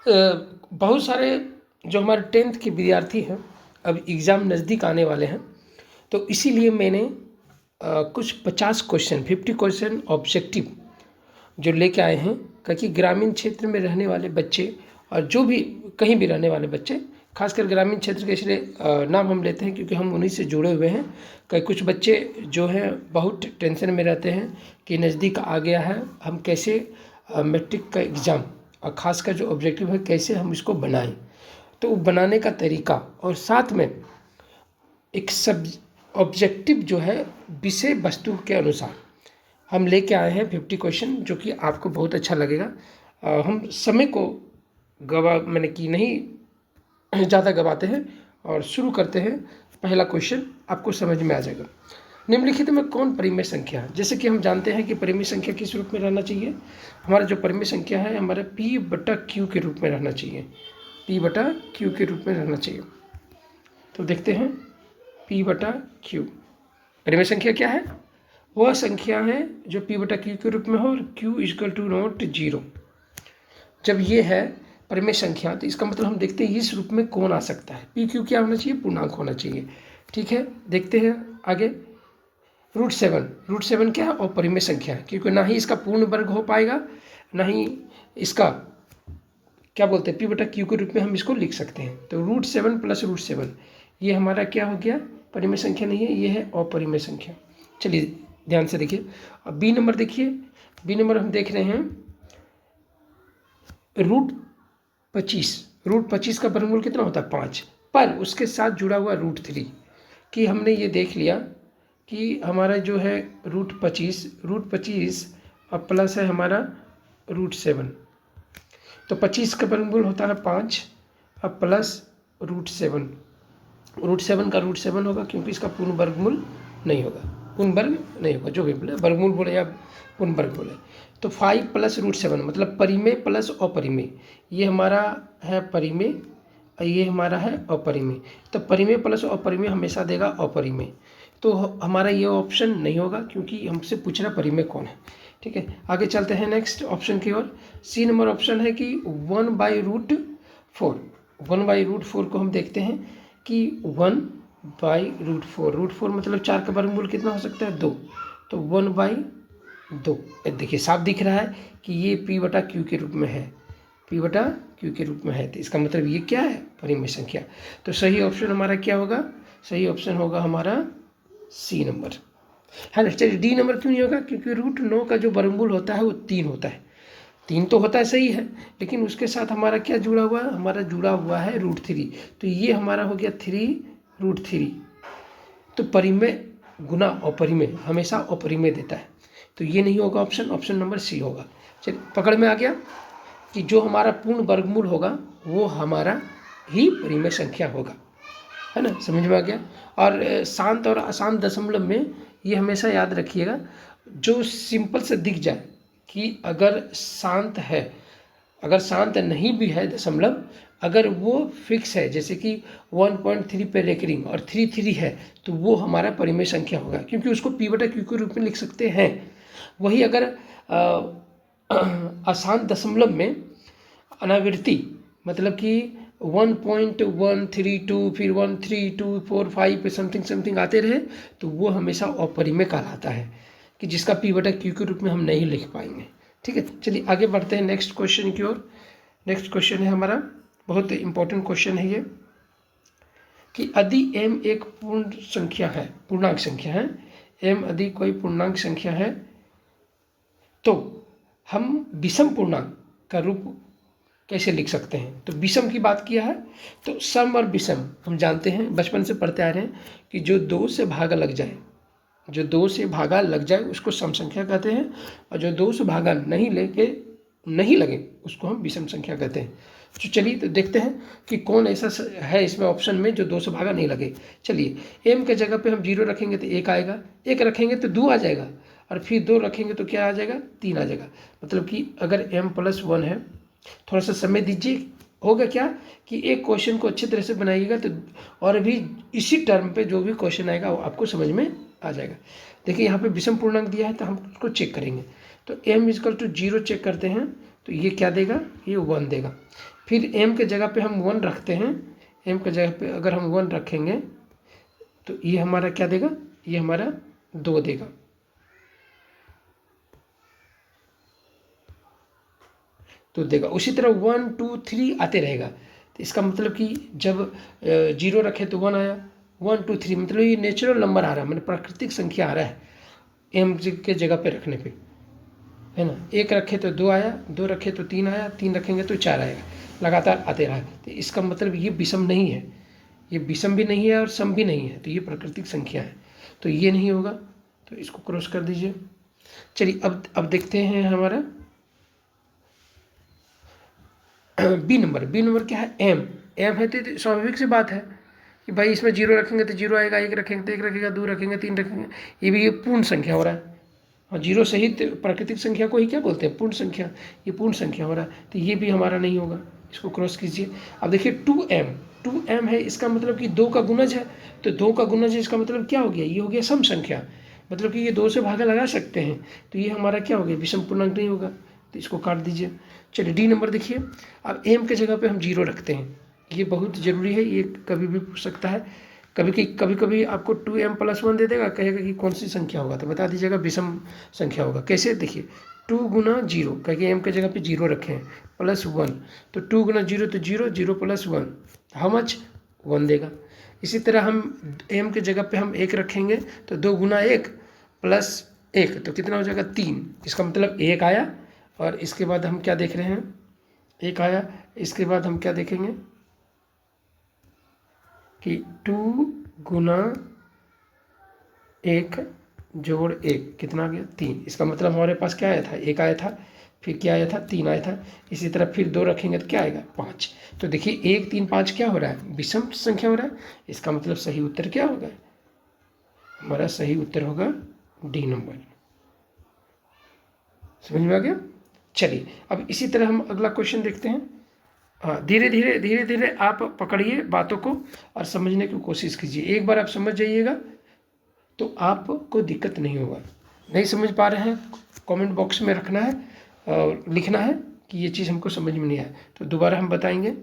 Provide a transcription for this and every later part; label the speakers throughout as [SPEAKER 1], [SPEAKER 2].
[SPEAKER 1] बहुत सारे जो हमारे 10th के विद्यार्थी हैं, अब एग्ज़ाम नज़दीक आने वाले हैं, तो इसीलिए मैंने कुछ 50 क्वेश्चन 50 क्वेश्चन ऑब्जेक्टिव जो लेके आए हैं, क्योंकि ग्रामीण क्षेत्र में रहने वाले बच्चे और जो भी कहीं भी रहने वाले बच्चे, खासकर ग्रामीण क्षेत्र के इसलिए नाम हम लेते हैं क्योंकि हम उन्हीं से जुड़े हुए हैं। कई कुछ बच्चे जो हैं बहुत टेंशन में रहते हैं कि नज़दीक आ गया है, हम कैसे मैट्रिक का एग्ज़ाम और ख़ासकर जो ऑब्जेक्टिव है कैसे हम इसको बनाएं। तो वो बनाने का तरीका और साथ में एक सब ऑब्जेक्टिव जो है विषय वस्तु के अनुसार हम लेके आए हैं 50 क्वेश्चन, जो कि आपको बहुत अच्छा लगेगा। हम समय को मैंने कि नहीं ज़्यादा गवाते हैं और शुरू करते हैं। पहला क्वेश्चन आपको समझ में आ जाएगा। निम्नलिखित में कौन परिमेय संख्या है? जैसे कि हम जानते हैं कि परिमेय संख्या किस रूप में रहना चाहिए। हमारा जो परिमेय संख्या है हमारा P/Q के रूप में रहना चाहिए, P/Q के रूप में रहना चाहिए। तो देखते हैं P/Q परिमेय संख्या क्या है? वह संख्या है जो P/Q के रूप में हो और Q = 0। जब ये है परिमेय संख्या तो इसका मतलब हम देखते हैं इस रूप में कौन आ सकता है। PQ क्या होना चाहिए? पूर्णांक होना चाहिए। ठीक है, देखते हैं आगे। √7 क्या है? अपरिमेय संख्या है, क्योंकि ना ही इसका पूर्ण वर्ग हो पाएगा, ना ही इसका क्या बोलते हैं P/Q के रूप में हम इसको लिख सकते हैं। तो √7 + √7 ये हमारा क्या हो गया? परिमेय संख्या नहीं है, ये है अपरिमेय संख्या। चलिए ध्यान से देखिए। अब बी नंबर देखिए। बी नंबर हम देख रहे हैं √25 का वर्गमूल कितना होता है? 5, पर उसके साथ जुड़ा हुआ √3 कि हमने ये देख लिया कि हमारा जो है √25 और प्लस है हमारा √7, तो 25 का वर्गमूल होता है 5 और प्लस √7। √7 का √7 होगा क्योंकि इसका पूर्ण वर्गमूल नहीं होगा, पूर्ण वर्ग नहीं होगा, जो भी बोले वर्गमूल बोले या पूर्ण वर्ग बोले। तो 5 + √7 मतलब परिमेय प्लस अपरिमेय, ये हमारा है परिमेय और ये हमारा है अपरिमेय। तो परिमेय प्लस अपरिमेय हमेशा देगा अपरिमेय, तो हमारा ये ऑप्शन नहीं होगा क्योंकि हमसे पूछ रहा परिमेय कौन है। ठीक है, आगे चलते हैं नेक्स्ट ऑप्शन की ओर। सी नंबर ऑप्शन है कि 1/√4। 1/√4 को हम देखते हैं कि 1/√4, √4 मतलब 4 का वर्गमूल कितना हो सकता है? 2, तो 1/2। देखिए साफ दिख रहा है कि ये P/Q के रूप में है, P/Q के रूप में है, तो इसका मतलब ये क्या है? परिमेय संख्या। तो सही ऑप्शन हमारा क्या होगा? सही ऑप्शन होगा हमारा सी नंबर, है ना। चलिए डी नंबर क्यों नहीं होगा? क्योंकि √9 का जो वर्गमूल होता है वो 3 होता है। 3 तो होता है, सही है, लेकिन उसके साथ हमारा क्या जुड़ा हुआ है? हमारा जुड़ा हुआ है √3, तो ये हमारा हो गया 3√3। तो परिमेय गुना अपरिमेय हमेशा अपरिमेय देता है, तो ये नहीं होगा ऑप्शन, ऑप्शन नंबर सी होगा। चलिए पकड़ में आ गया कि जो हमारा पूर्ण वर्गमूल होगा वो हमारा ही परिमेय संख्या होगा, है ना, समझ में आ गया। और शांत और अशांत दशमलव में ये हमेशा याद रखिएगा, जो सिंपल से दिख जाए कि अगर शांत है, अगर शांत नहीं भी है दशमलव, अगर वो फिक्स है जैसे कि 1.3 पे रेकरिंग और 3 है, तो वो हमारा परिमेय संख्या होगा, क्योंकि उसको P/Q के रूप में लिख सकते हैं। वही अगर अशांत दशमलव में अनावृत्ति मतलब कि 1.132 फिर 13245 पे समथिंग आते रहे, तो वो हमेशा अपरिमेय कहलाता है, कि जिसका P/Q के रूप में हम नहीं लिख पाएंगे। ठीक है, चलिए आगे बढ़ते हैं नेक्स्ट क्वेश्चन की ओर। नेक्स्ट क्वेश्चन है हमारा, बहुत इंपॉर्टेंट क्वेश्चन है ये, कि यदि m एक पूर्ण संख्या है, पूर्णांक संख्या है, m यदि कोई पूर्णांक संख्या है, तो हम विषम पूर्णांक का रूप कैसे लिख सकते हैं? तो विषम की बात किया है, तो सम और विषम हम जानते हैं, बचपन से पढ़ते आ रहे हैं कि जो 2 से भागा लग जाए, जो 2 से भागा लग जाए उसको सम संख्या कहते हैं, और जो 2 से भागा नहीं लगे उसको हम विषम संख्या कहते हैं। तो चलिए तो देखते हैं कि कौन ऐसा है इसमें ऑप्शन में जो 2 से भागा नहीं लगे। चलिए m के जगह पे हम 0 रखेंगे तो 1 आएगा, 1 रखेंगे तो 2 आ जाएगा, और फिर 2 रखेंगे तो क्या आ जाएगा? 3 आ जाएगा। मतलब कि अगर m+1 है, थोड़ा सा समय दीजिए, होगा क्या कि एक क्वेश्चन को अच्छी तरह से बनाइएगा तो और भी इसी टर्म पे जो भी क्वेश्चन आएगा वो आपको समझ में आ जाएगा। देखिए यहाँ पे विषम पूर्णांक दिया है तो हम उसको चेक करेंगे, तो m = 0 चेक करते हैं, तो ये क्या देगा, ये 1 देगा। फिर m के जगह पे हम 1 रखते हैं, m के जगह पे अगर हम 1 रखेंगे तो ये हमारा क्या देगा, ये हमारा 2 देगा। तो देगा उसी तरह 1 2 3 आते रहेगा। तो इसका मतलब कि जब 0 रखे तो 1 आया, 1 2 3 मतलब ये नेचुरल नंबर आ रहा है, मतलब प्राकृतिक संख्या आ रहा है m के जगह पे रखने पे, है ना। 1 रखे तो 2 आया, 2 रखे तो 3 आया, 3 रखेंगे तो 4 आएगा, लगातार आते रहा। तो इसका मतलब ये विषम नहीं है, ये विषम भी नहीं है और सम भी नहीं है, तो ये प्राकृतिक संख्या है, तो ये नहीं होगा। तो इसको क्रॉस कर दीजिए। चलिए अब देखते हैं हमारा बी नंबर क्या है, एम है। तो स्वाभाविक सी बात है कि भाई इसमें 0 रखेंगे तो 0 आएगा, 1 रखेंगे तो 1 रखेगा, 2 रखेंगे 3 रखेंगे, ये भी ये पूर्ण संख्या हो रहा है। और 0 सहित प्राकृतिक संख्या को ही क्या बोलते हैं, पूर्ण संख्या। ये पूर्ण संख्या हो रहा है, तो ये भी हमारा नहीं होगा। इसको क्रॉस कीजिए। अब देखिए 2m है, इसका मतलब कि 2 का गुणज है, तो 2 का गुणज है, इसका मतलब क्या हो गया, ये हो गया सम संख्या, मतलब कि ये 2 से भागा लगा सकते हैं, तो ये हमारा क्या हो गया, विषम पूर्णांक नहीं होगा। तो इसको काट दीजिए। चलिए डी नंबर देखिए। अब m के जगह पे हम 0 रखते हैं, ये बहुत ज़रूरी है, ये कभी भी पूछ सकता है। कभी आपको 2m + 1 दे देगा, कहेगा कि कौन सी संख्या होगा, तो बता दीजिएगा विषम संख्या होगा। कैसे, देखिए 2 × 0, कहेंगे m के जगह पे 0 रखें +1, तो 2 × 0 तो 0, 0 + 1 हाउ मच, 1 देगा। इसी तरह हम m के जगह पे हम 1 रखेंगे तो 2 × 1 + 1 तो कितना हो जाएगा, 3। इसका मतलब 1 आया, और इसके बाद हम क्या देख रहे हैं, 1 आया, इसके बाद हम क्या देखेंगे कि 2 × 1 + 1 कितना आ गया, 3। इसका मतलब हमारे पास क्या आया था, 1 आया था, फिर क्या आया था, 3 आया था। इसी तरह फिर 2 रखेंगे तो क्या आएगा, 5। तो देखिए 1 3 5 क्या हो रहा है, विषम संख्या हो रहा है। इसका मतलब सही उत्तर क्या होगा, हमारा सही उत्तर होगा डी नंबर। समझ में आ गया। चलिए अब इसी तरह हम अगला क्वेश्चन देखते हैं। हाँ, धीरे धीरे आप पकड़िए बातों को और समझने की कोशिश कीजिए। एक बार आप समझ जाइएगा तो आपको दिक्कत नहीं होगा। नहीं समझ पा रहे हैं, कमेंट बॉक्स में रखना है और लिखना है कि ये चीज़ हमको समझ में नहीं आया, तो दोबारा हम बताएंगे।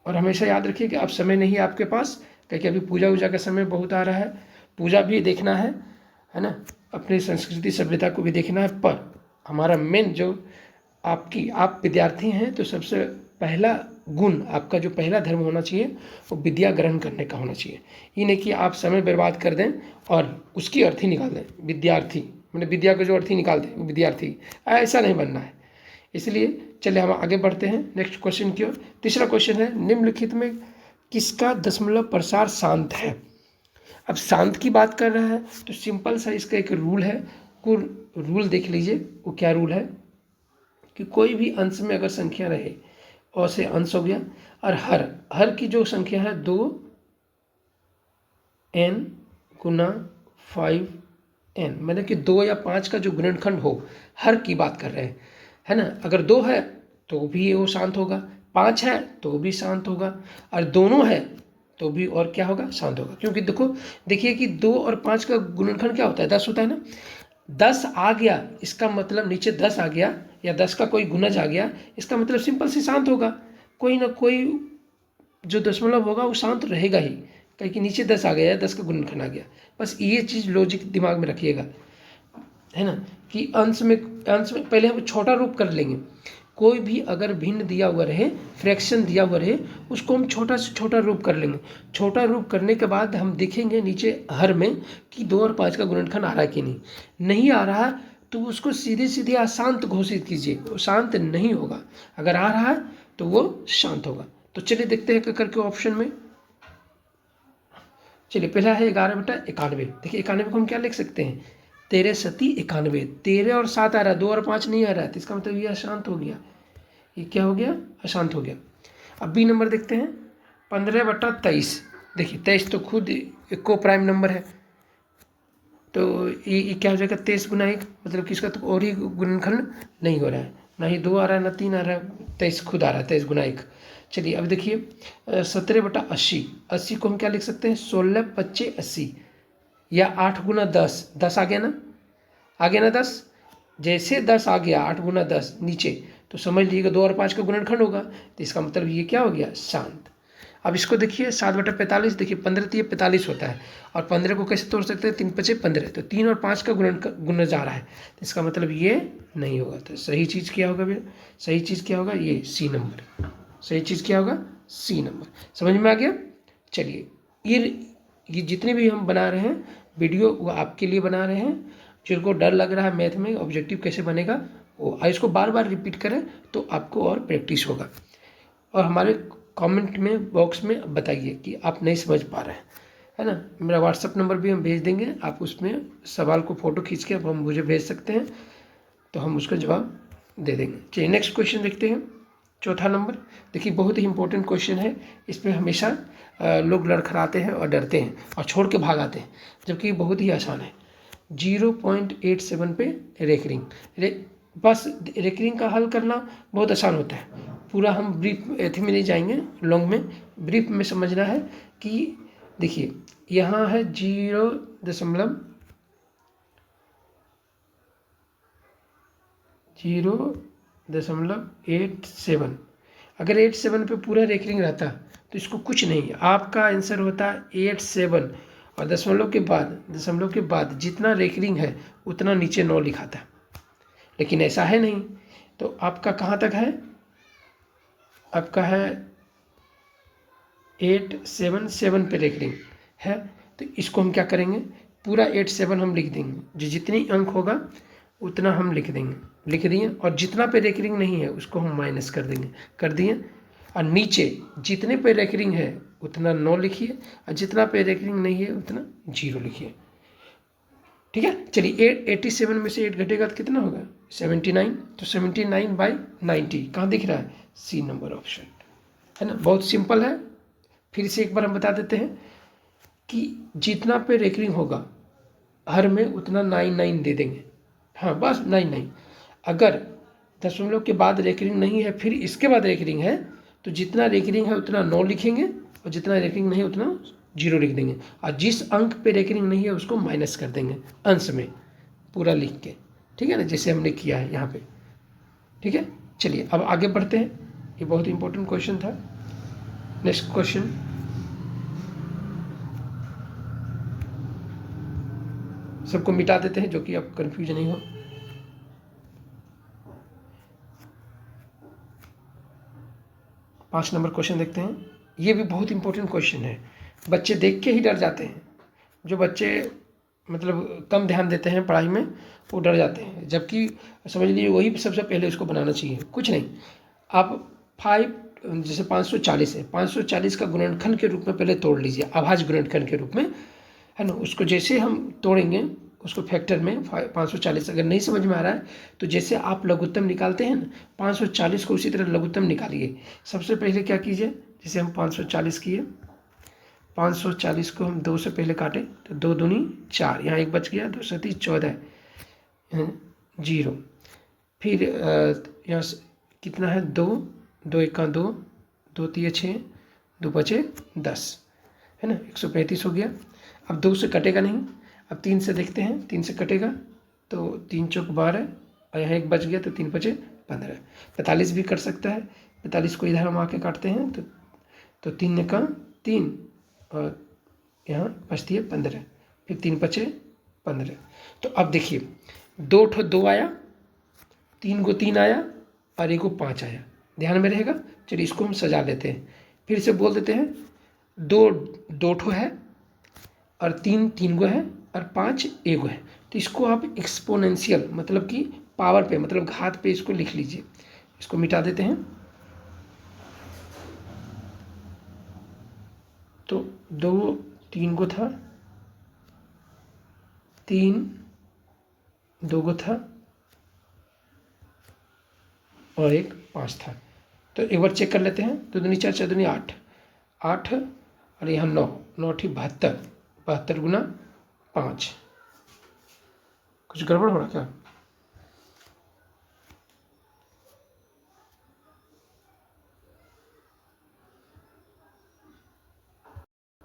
[SPEAKER 1] और हमेशा याद रखिए कि अब समय नहीं है आपके पास, क्योंकि अभी पूजा वूजा का समय बहुत आ रहा है, पूजा भी देखना है ना, अपनी संस्कृति सभ्यता को भी देखना है। पर हमारा मेन जो आप विद्यार्थी हैं, तो सबसे पहला गुण, आपका जो पहला धर्म होना चाहिए वो विद्या ग्रहण करने का होना चाहिए। ये नहीं कि आप समय बर्बाद कर दें और उसकी अर्थ ही निकाल दें, विद्यार्थी मतलब विद्या का जो अर्थ ही निकाल दें वो विद्यार्थी, ऐसा नहीं बनना है। इसलिए चलिए हम आगे बढ़ते हैं नेक्स्ट क्वेश्चन की ओर। तीसरा क्वेश्चन है, निम्नलिखित में किसका दशमलव प्रसार शांत है। अब शांत की बात कर रहा है तो सिंपल सा इसका एक रूल है, को रूल देख लीजिए। वो क्या रूल है कि कोई भी अंश में अगर संख्या रहे, और से अंश हो गया, और हर की जो संख्या है 2n × 5n, मतलब कि 2 या 5 का जो गुणनखंड हो, हर की बात कर रहे हैं, है ना। अगर 2 है तो भी वो शांत होगा, 5 है तो भी शांत होगा, और दोनों है तो भी और क्या होगा, शांत होगा। क्योंकि देखिए कि 2 और 5 का गुणनखंड क्या होता है, 10 होता है ना। 10 आ गया, इसका मतलब नीचे 10 आ गया, या 10 का कोई गुणज आ गया, इसका मतलब सिंपल से शांत होगा। कोई ना कोई जो दशमलव होगा वो शांत रहेगा ही, क्योंकि नीचे 10 आ गया या 10 का गुणनखंड आ गया। बस ये चीज़ लॉजिक दिमाग में रखिएगा, है ना, कि अंश में पहले हम छोटा रूप कर लेंगे। कोई भी अगर भिन्न दिया हुआ रहे, फ्रैक्शन दिया हुआ रहे, उसको हम छोटा से छोटा रूप कर लेंगे। छोटा रूप करने के बाद हम देखेंगे नीचे हर में कि 2 और 5 का गुणनखंड आ रहा है कि नहीं आ रहा, तो उसको सीधे अशांत घोषित कीजिए, वो शांत नहीं होगा। अगर आ रहा है तो वो शांत होगा। तो चलिए देखते हैं करके ऑप्शन में। चलिए पहला है 11/91। देखिए 91 को हम क्या लिख सकते हैं, 13 सती 91। 13 और 7 आ रहा है, 2 और 5 नहीं आ रहा है, तो इसका मतलब ये अशांत हो गया। ये क्या हो गया, अशांत हो गया। अब बी नंबर देखते हैं, 15/23। देखिए 23 तो खुद इको प्राइम नंबर है, तो ये क्या हो जाएगा, 23 × 1, मतलब कि इसका तो और ही गुणनखंड नहीं हो रहा है, ना ही 2 आ रहा है ना 3 आ रहा है, 23 खुद आ रहा है, 23 × 1। चलिए अब देखिए 17/80। 80 को हम क्या लिख सकते हैं, 16 × 25 80, या 8 × 10। 10 आ गया ना, 10। जैसे 10 आ गया 8 गुना 10 नीचे, तो समझ लीजिएगा 2 और 5 का गुणनखंड होगा, तो इसका मतलब ये क्या हो गया, शांत। अब इसको देखिए 7/45, देखिए 15 3 45 होता है, और 15 को कैसे तोड़ सकते हैं, 3 5 15, तो 3 और 5 का गुणन जा रहा है, तो इसका मतलब ये नहीं होगा। तो सही चीज़ क्या होगा भैया, सही चीज़ क्या होगा, ये सी नंबर, सही चीज़ क्या होगा, सी नंबर। समझ में आ गया। चलिए ये जितने भी हम बना रहे हैं वीडियो, वो आपके लिए बना रहे हैं। जिनको डर लग रहा है मैथ में ऑब्जेक्टिव कैसे बनेगा, वो इसको बार बार रिपीट करें तो आपको और प्रैक्टिस होगा। और हमारे कमेंट में बॉक्स में बताइए कि आप नहीं समझ पा रहे हैं, है ना। मेरा व्हाट्सअप नंबर भी हम भेज देंगे, आप उसमें सवाल को फ़ोटो खींच के आप हम मुझे भेज सकते हैं, तो हम उसका जवाब दे देंगे। चलिए नेक्स्ट क्वेश्चन देखते हैं, चौथा नंबर। देखिए बहुत ही इंपॉर्टेंट क्वेश्चन है, इसमें हमेशा लोग लड़खड़ाते हैं और डरते हैं और छोड़ के भाग आते हैं, जबकि बहुत ही आसान है। 0.87 पे रेकरिंग, बस रेकरिंग का हल करना बहुत आसान होता है। पूरा हम ब्रीफ एथी में नहीं जाएंगे, लॉन्ग में, ब्रीफ में समझना है कि देखिए यहाँ है 0.87। अगर 87 पे पूरा रेकरिंग रहता तो इसको कुछ नहीं है, आपका आंसर होता 87, और दशमलव के बाद जितना रेकरिंग है उतना नीचे 9 लिखा था, लेकिन ऐसा है नहीं। तो आपका कहाँ तक है, आपका है 877 पे रेकरिंग है, तो इसको हम क्या करेंगे, पूरा 87 हम लिख देंगे, जो जितनी अंक होगा उतना हम लिख देंगे, लिख दिए, और जितना पे रेकरिंग नहीं है उसको हम माइनस कर देंगे, कर दिए। और नीचे जितने पे रेकरिंग है उतना 9 लिखिए, और जितना पे रेकरिंग नहीं है उतना 0 लिखिए, ठीक है। चलिए 87 में से 8 घटेगा तो कितना होगा, 79, तो 79/90 कहाँ दिख रहा है, सी नंबर ऑप्शन, है ना। बहुत सिंपल है, फिर से एक बार हम बता देते हैं कि जितना पे रेकरिंग होगा हर में उतना 99 दे देंगे, हाँ बस 99। अगर दशमलव के बाद रेकरिंग नहीं है फिर इसके बाद रेकरिंग है, तो जितना रेकरिंग है उतना 9 लिखेंगे, और जितना रेकरिंग नहीं है उतना 0 लिख देंगे, और जिस अंक पे रेकरिंग नहीं है उसको माइनस कर देंगे अंश में पूरा लिख के, ठीक है ना, जैसे हमने किया है यहाँ पे, ठीक है। चलिए अब आगे बढ़ते हैं, ये बहुत इंपॉर्टेंट क्वेश्चन था। नेक्स्ट क्वेश्चन, सबको मिटा देते हैं जो कि आप कंफ्यूज नहीं हो। पाँच नंबर क्वेश्चन देखते हैं, ये भी बहुत इंपॉर्टेंट क्वेश्चन है, बच्चे देख के ही डर जाते हैं। जो बच्चे मतलब कम ध्यान देते हैं पढ़ाई में वो डर जाते हैं, जबकि समझ लीजिए वही सबसे पहले उसको बनाना चाहिए। कुछ नहीं, आप 5 जैसे 540 है, 540 का गुणनखंड के रूप में पहले तोड़ लीजिए, अभाज्य गुणनखंड के रूप में, है ना। उसको जैसे हम तोड़ेंगे उसको फैक्टर में 540, अगर नहीं समझ में आ रहा है तो जैसे आप लघुत्तम निकालते हैं ना, 540 को उसी तरह लघुत्तम निकालिए। सबसे पहले क्या कीजिए, जैसे हम 540 किए, 540 को हम 2 से पहले काटें तो 2 दूनी 4, यहाँ 1 बच गया, 2 सती 14, 0। फिर यहाँ कितना है, 2, 2 1 2, 2 3 6, 2 बचे 10, है ना, 135 हो गया। अब 2 से कटेगा नहीं, अब 3 से देखते हैं, 3 से कटेगा तो 3 चौक 12, और यहाँ 1 बच गया तो 3 बचे 15। 45 भी कर सकता है, 45 को इधर हम आके काटते हैं तो 3 ने का 3, और यहाँ बचती है 15, फिर 3 बचे 15। तो अब देखिए 2 ठो 2 आया, 3 को 3 आया, और 1 को 5 आया, ध्यान में रहेगा। चलिए इसको हम सजा लेते हैं, फिर से बोल देते हैं, 2 ठो है, और 3 गो है, और 5 1 गो है। तो इसको आप एक्सपोनेंशियल मतलब कि पावर पे, मतलब घात पे इसको लिख लीजिए। इसको मिटा देते हैं, तो 2 3 गो था, 3 2 गो था, और 1 5 था। तो एक बार चेक कर लेते हैं, 2 दूनी 4, 4 दूनी 8, 8, और यहाँ 9, 9 ठीक 72, 72 गुना 5। कुछ गड़बड़ हो रहा क्या?